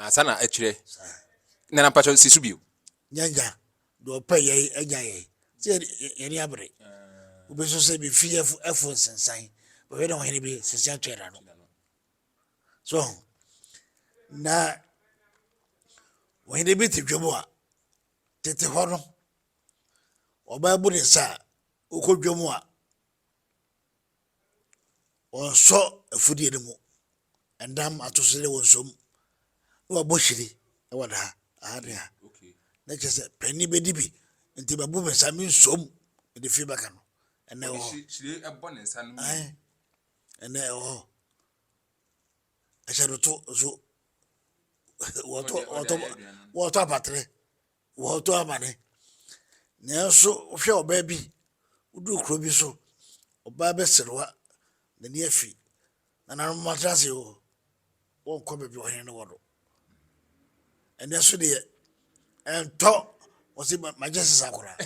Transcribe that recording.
Sana echire. Nana pacho sisubio. Nyanja do pay ye enya ye. Say any abre. Ubeso say be fear for sensan. But we don't any be sensan twera no. So na when they beat dwom a tete ho no Ɔbaa bu ne sa okodwom a ɔnso afudie no mu endam atosere wonsom na wabɔ hiri e wada ahadea na kyese pani bedi bi nti babu me sa me nsom de fi baka no ene ho Hiri ebo ne nsa no. Ene ho asharuto zo woto apatre woto amane nanso hwe Ɔbaa bi udu kro bi so Ɔbaa beserwa na ne afi na na matrase o won ko be bi ohene no wodo ene so de ento wo se majese sakura